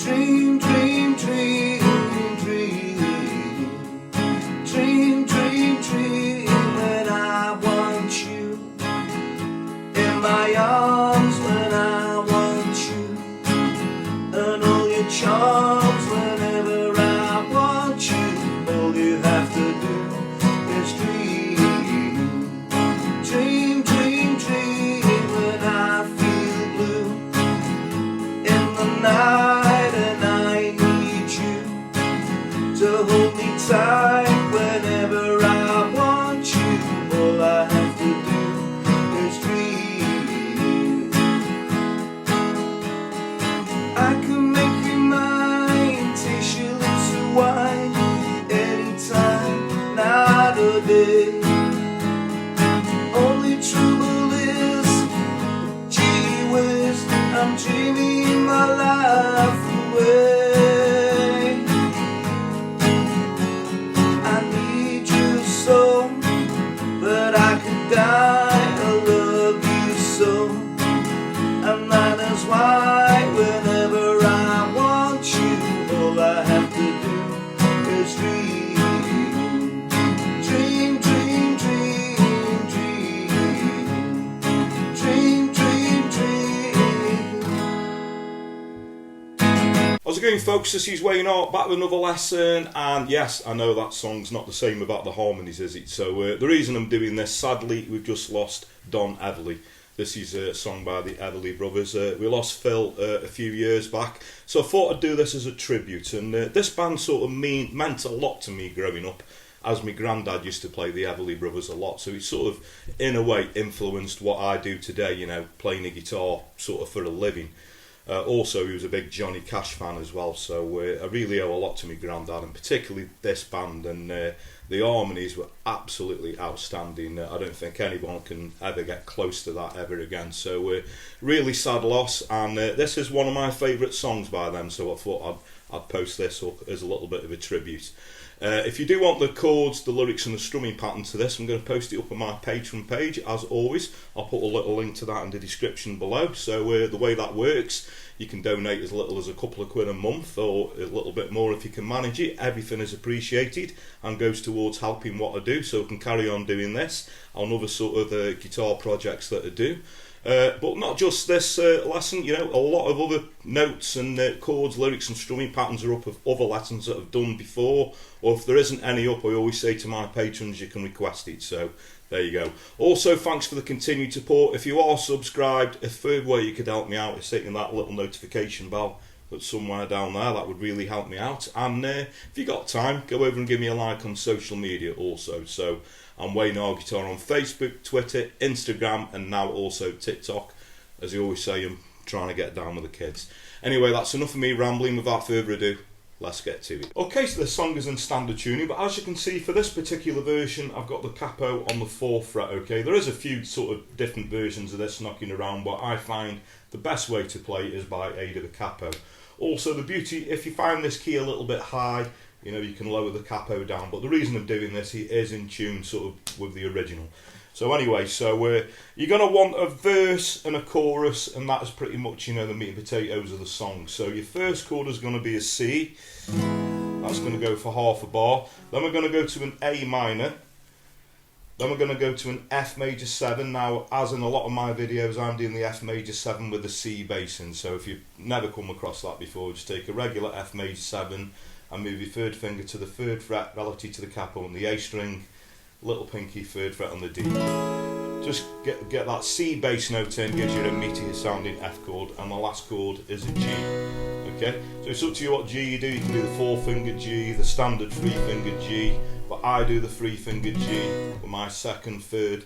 Dream, dream, dream, dream. Dream, dream, dream when I want you in my arms, when I want you, and all your charms whenever I want you. All you have to do is dream. Dream, dream, dream when I feel blue in the night and I need you to hold me tight whenever I want you. All I have to do is dream. I can make you mine, taste your lips of wine, anytime, night or day. Only trouble is, gee whiz, I'm dreaming my life away. I need you so, but I could die, I love you so, and that is why whenever I want you, all I have to do is dream. Dream, dream, dream, dream. Dream, dream, dream. How's it going, folks? This is Wayne Hart, back with another lesson, and yes, I know that song's not the same without the harmonies, is it? So the reason I'm doing this, sadly, we've just lost Don Everly. This is a song by the Everly brothers. We lost Phil a few years back, so I thought I'd do this as a tribute, and this band sort of meant a lot to me growing up, as my granddad used to play the Everly brothers a lot, so it sort of, in a way, influenced what I do today, you know, playing the guitar sort of for a living. Also, he was a big Johnny Cash fan as well, so I really owe a lot to my granddad, and particularly this band, and the harmonies were absolutely outstanding. I don't think anyone can ever get close to that ever again, so really sad loss, and this is one of my favourite songs by them, so I thought I'd post this up as a little bit of a tribute. If you do want the chords, the lyrics and the strumming pattern to this, I'm going to post it up on my Patreon page, as always. I'll put a little link to that in the description below. So the way that works, you can donate as little as a couple of quid a month, or a little bit more if you can manage it. Everything is appreciated and goes towards helping what I do, so I can carry on doing this on other sort of guitar projects that I do. But not just this lesson, you know, a lot of other notes and chords, lyrics and strumming patterns are up of other lessons that I've done before, or if there isn't any up, I always say to my patrons you can request it, so there you go. Also, thanks for the continued support. If you are subscribed, a third way you could help me out is hitting that little notification bell that's somewhere down there. That would really help me out, and if you got time, go over and give me a like on social media also. So I'm Wayne Hart Guitar on Facebook, Twitter, Instagram, and now also TikTok. As I always say, I'm trying to get down with the kids. Anyway, that's enough of me rambling. Without further ado, let's get to it. Okay, so the song is in standard tuning, but as you can see, for this particular version, I've got the capo on the 4th fret, okay? There is a few sort of different versions of this knocking around, but I find the best way to play is by aid of the capo. Also, the beauty, if you find this key a little bit high, you know, you can lower the capo down, but the reason I'm doing this, it is in tune sort of with the original. So anyway, so you're going to want a verse and a chorus, and that is pretty much, you know, the meat and potatoes of the song. So your first chord is going to be a C. That's going to go for half a bar. Then we're going to go to an A minor. Then we're going to go to an F major 7. Now, as in a lot of my videos, I'm doing the F major 7 with the C bass in. So if you've never come across that before, just take a regular F major 7 and move your third finger to the 3rd fret relative to the capo on the A string, little pinky 3rd fret on the D. Just get that C bass note in, gives you a meatier sounding F chord, and the last chord is a G. Okay, so it's up to you what G you do. You can do the 4-finger G, the standard 3-finger G, but I do the 3-finger G with my 2nd, 3rd,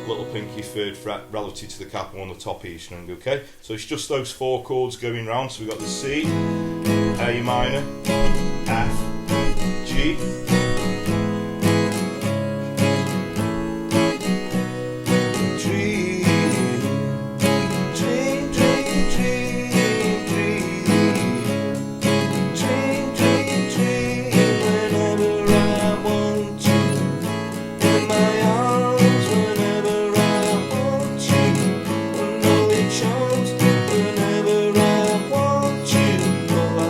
little pinky 3rd fret relative to the capo on the top E string. Okay, so it's just those 4 chords going round. So we've got the C, A minor, F, G. All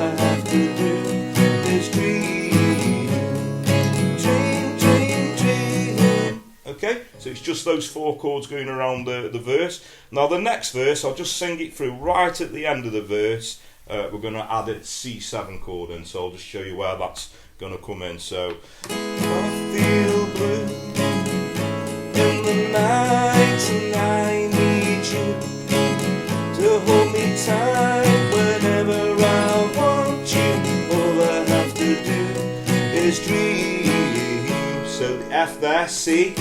those 4 chords going around the verse. Now the next verse, I'll just sing it through right at the end of the verse. We're going to add a C7 chord in, so I'll just show you where that's going to come in. So I feel blue in the night and I need you to hold me tight whenever I want you. All I have to do is dream. So the F there, C.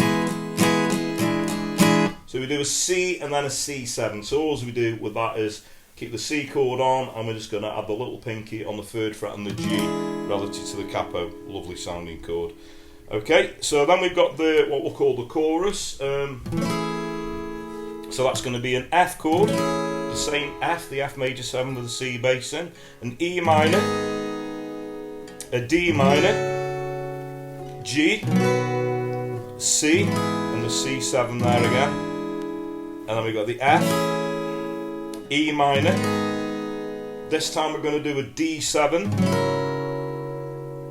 So we do a C and then a C7. So all we do with that is keep the C chord on, and we're just going to add the little pinky on the 3rd fret and the G relative to the capo. Lovely sounding chord. Okay, so then we've got what we'll call the chorus. So that's going to be an F chord, the same F, the F major 7 with a C bass in, an E minor, a D minor, G, C, and the C7 there again, and then we've got the F, E minor. This time we're going to do a D7,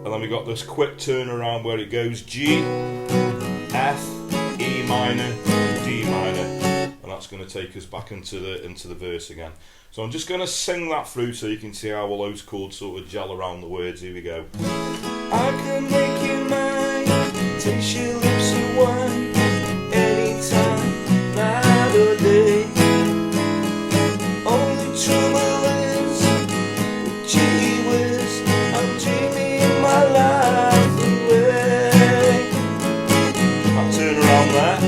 and then we got this quick turnaround where it goes G, F, E minor, D minor, and that's going to take us back into the verse again. So I'm just going to sing that through so you can see how all those chords sort of gel around the words. Here we go. I can make you mine, taste your lips of wine, anytime, night or day. Trouble is, gee whiz, I'm dreaming my life away. I'll turn around there.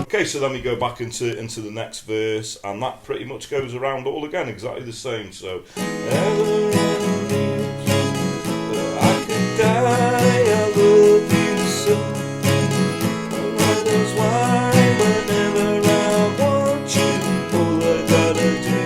Okay, so then we go back into the next verse, and that pretty much goes around all again, exactly the same. So, ever I could die, I love you so. And that's why whenever I want you, all I gotta do.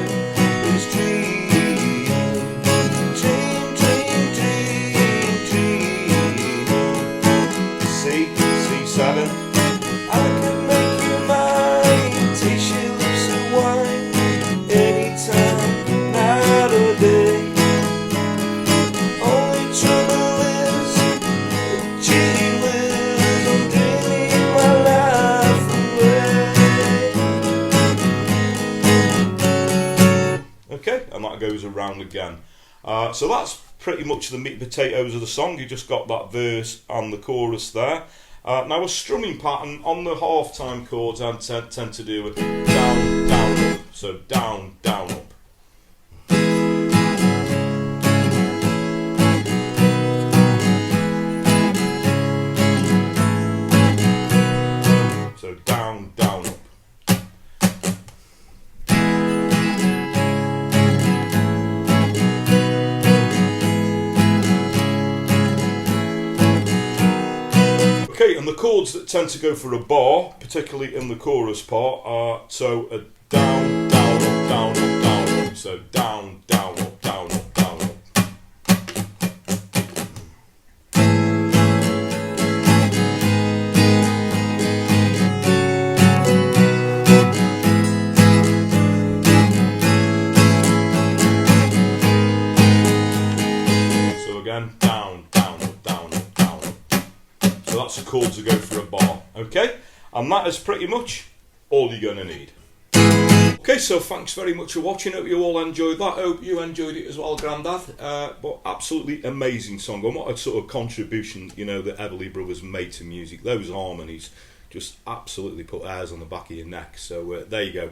Goes around again. So that's pretty much the meat and potatoes of the song. You just got that verse and the chorus there. Now a strumming pattern on the half-time chords I tend to do a down, down, up. So down, down, up. So down, down, up. Okay, and the chords that tend to go for a bar, particularly in the chorus part, are so a down, down, up, down, up, down, up. So down, down, up, down, up, down, up. So again, down, down, up, down, up, down, up. So that's the chords that go for a bar, okay? And that is pretty much all you're going to need. Okay, so thanks very much for watching. Hope you all enjoyed that. Hope you enjoyed it as well, Grandad. But absolutely amazing song. And what a sort of contribution, you know, the Everly Brothers made to music. Those harmonies just absolutely put hairs on the back of your neck. So there you go.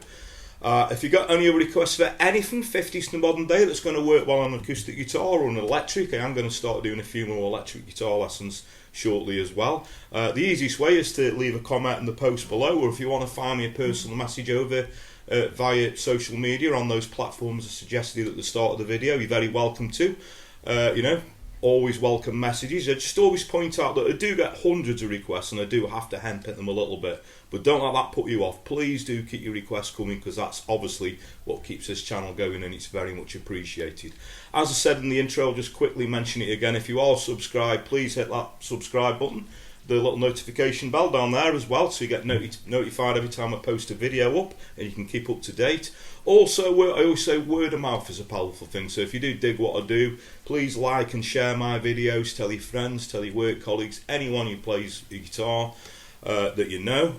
If you got any requests for anything 50s to modern day that's going to work well on an acoustic guitar or an electric, I am going to start doing a few more electric guitar lessons shortly as well. The easiest way is to leave a comment in the post below, or if you want to find me a personal message over via social media on those platforms I suggested at the start of the video, you're very welcome to. You know, always welcome messages. I just always point out that I do get hundreds of requests and I do have to henpick them a little bit, but don't let that put you off. Please do keep your requests coming, because that's obviously what keeps this channel going, and it's very much appreciated. As I said in the intro, I'll just quickly mention it again. If you are subscribed, please hit that subscribe button, the little notification bell down there as well, so you get notified every time I post a video up, and you can keep up to date. Also, I always say word of mouth is a powerful thing, so if you do dig what I do, please like and share my videos, tell your friends, tell your work colleagues, anyone who plays the guitar. that you know,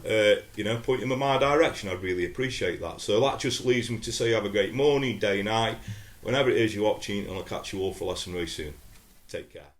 point them in my direction. I'd really appreciate that. So that just leaves me to say have a great morning, day, night, whenever it is you're watching, and I'll catch you all for a lesson very soon. Take care.